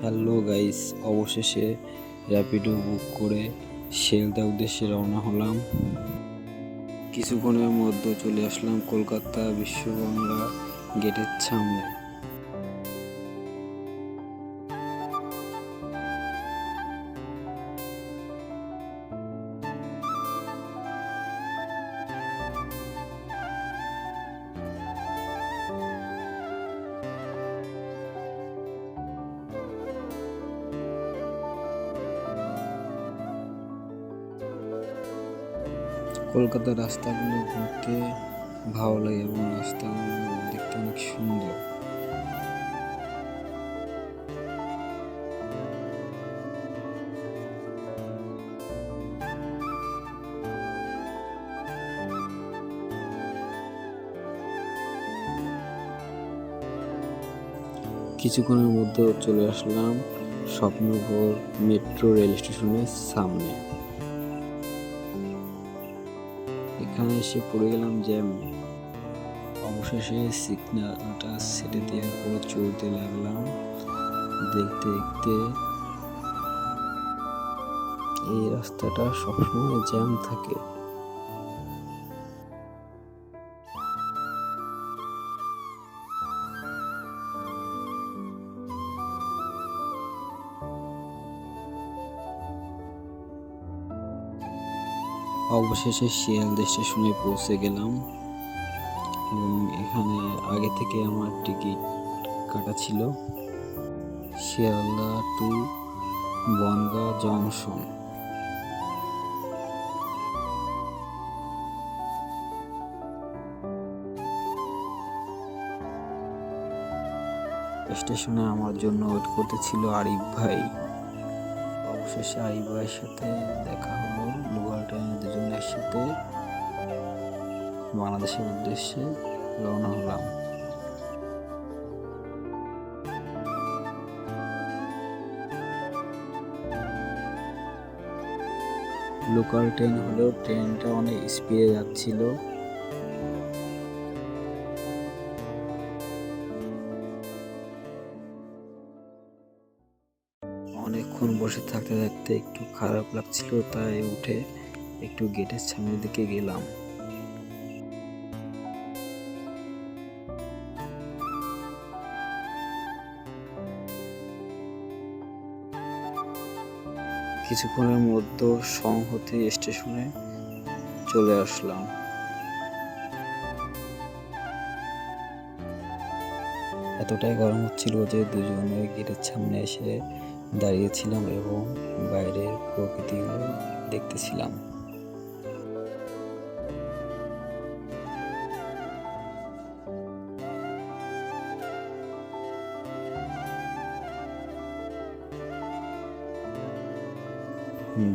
Hello guys, অবশেষে র্যাপিডো বুক করে শিয়ালদার উদ্দেশ্যে রওনা হলাম। কিছুক্ষণের মধ্যে চলে আসলাম কলকাতা বিশ্ববাংলা গেটের সামনে। কলকাতার রাস্তাগুলো ঘুরতে ভালো লাগে এবং রাস্তাগুলো দেখতে অনেক সুন্দর। কিছুক্ষণের মধ্যে চলে আসলাম স্বপ্নপুর মেট্রো রেল স্টেশনের সামনে। এখানে এসে পড়ে গেলাম জ্যামে। অবশেষে সিগন্যালটা ছেড়ে দেওয়ার পরে চলতে লাগলাম। দেখতে দেখতে এই রাস্তাটা সবসময় জ্যাম থাকে। অবশেষে শিয়ালদা স্টেশনে পৌঁছে গেলাম এবং এখানে আগে থেকে আমার টিকিট কাটা ছিল শিয়ালদা টু বনগাঁ জংশন। স্টেশনে আমার জন্য ওয়েট করতেছিল আরিফ ভাই। অবশেষে আরিফ ভাইয়ের সাথে দেখা হলো। লোকাল ট্রেনে দুজন একসাথে বাংলাদেশের উদ্দেশ্যে রওনা হলাম। লোকাল ট্রেন হলেও ট্রেনটা অনেক স্পিডে যাচ্ছিল। অনেকক্ষণ বসে থাকতে থাকতে একটু খারাপ লাগছিল, তাই উঠে একটু গেটের সামনের দিকে গেলাম। কিছুক্ষণের মধ্যে সংহতি স্টেশনে চলে আসলাম। এতটাই গরম হচ্ছিল যে দুজনে গেটের সামনে এসে দাঁড়িয়েছিলাম এবং বাইরের প্রকৃতিগুলো দেখতেছিলাম।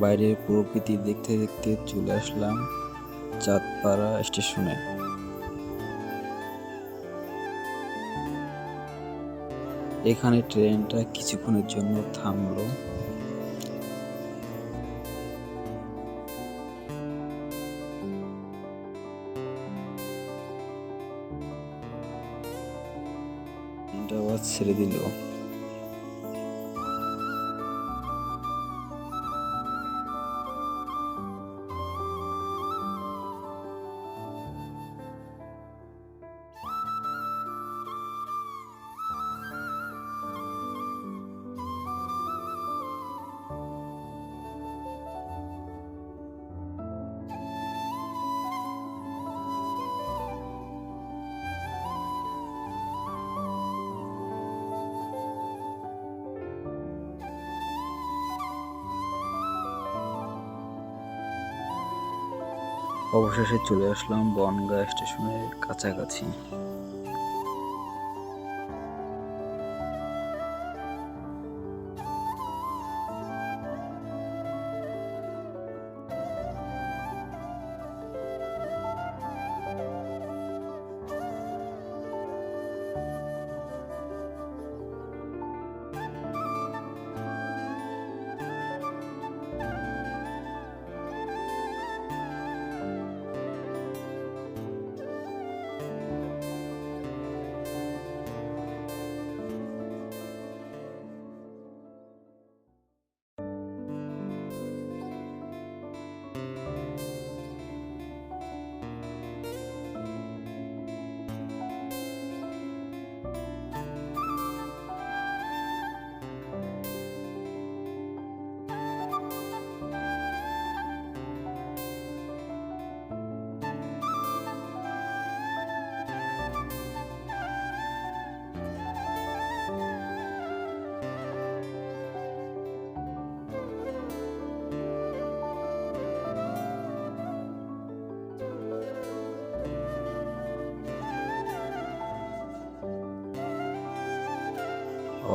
বাইরের প্রকৃতি দেখতে দেখতে চলে আসলাম চাঁদপাড়া স্টেশনে। এখানে ট্রেনটা কিছুক্ষণের জন্য থামলো। ট্রেনটা আবার ছেড়ে দিল। অবশেষে চলে আসলাম বনগাঁ স্টেশনের কাছাকাছি।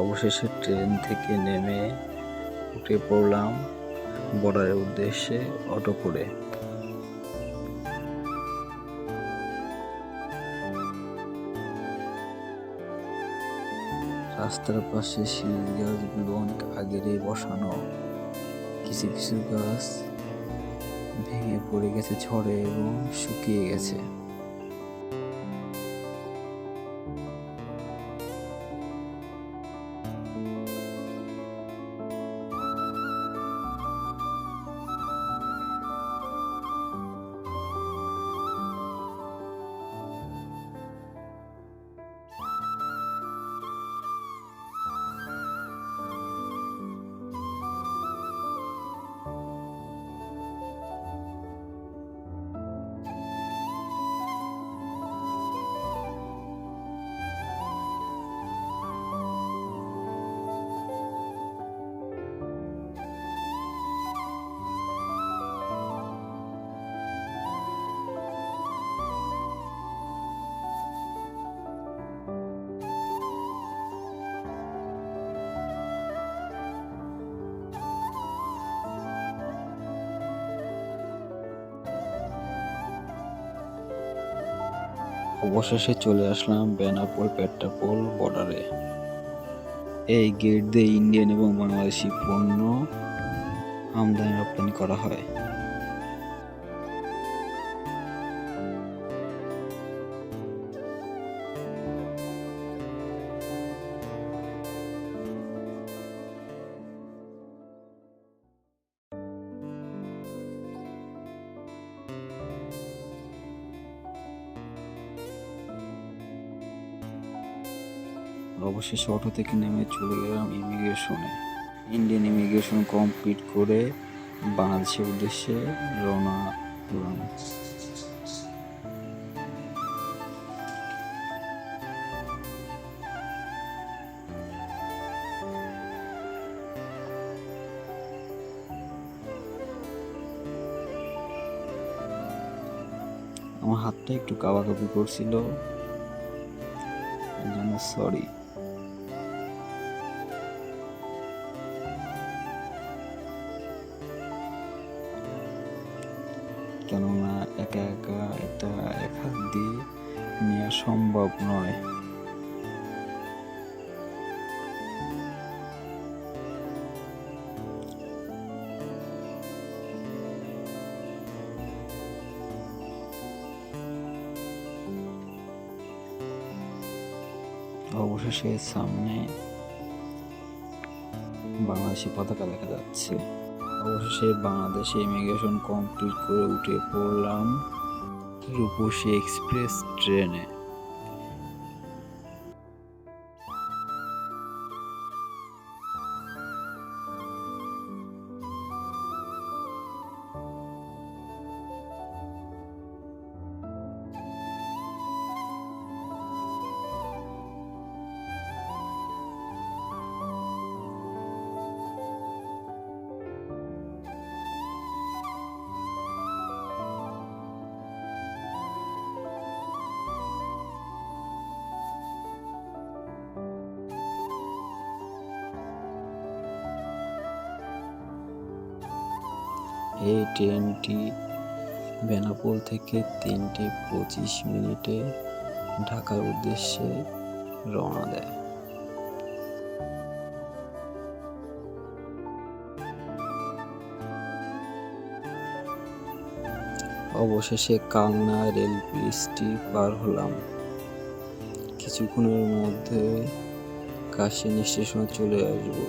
অবশেষে ট্রেন থেকে নেমে উঠে পড়লাম বর্ডারের উদ্দেশ্যে অটো করে। রাস্তার পাশে শিরিষ গাছগুলো অনেক আগেরই বসানো। কিছু কিছু গাছ ভেঙে পড়ে গেছে ঝড়ে এবং শুকিয়ে গেছে। অবশেষে চলে আসলাম বেনাপোল পেট্রাপোল বর্ডারে। এই গেট দিয়ে ইন্ডিয়ান এবং বাংলাদেশি পণ্য আমদানি রপ্তানি করা হয়। অবশেষে অটো থেকে নেমে চলে গেলাম ইমিগ্রেশনে। ইন্ডিয়ান ইমিগ্রেশন কমপ্লিট করে বাংলাদেশের উদ্দেশ্যে রওনা হলাম। আমার হাতটা একটু কাঁপাকাঁপি করছিল, সরি। কেননা একা একা এটা এক হাত দিয়ে নেওয়া সম্ভব নয়। অবশেষে সামনে বাংলাদেশি পতাকা দেখা যাচ্ছে। অবশেষে বাংলাদেশে ইমিগ্রেশন কমপ্লিট করে উঠে পড়লাম রূপসী এক্সপ্রেস ট্রেনে। এই ট্রেনটি বেনাপোল থেকে 3:25 ঢাকার উদ্দেশ্যে রওনা দেয়। অবশেষে কালনা রেল ব্রিজটি পার হলাম। কিছুক্ষণের মধ্যে কাশিয়ানী স্টেশনে চলে আসবো।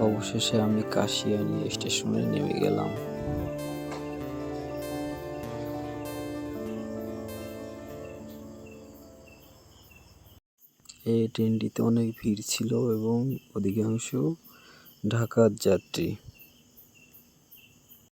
অবশেষে আমি কাশিয়ানী স্টেশনে নেমে গেলাম। এই ট্রেনটিতে অনেক ভিড় ছিল এবং অধিকাংশ ঢাকার যাত্রী।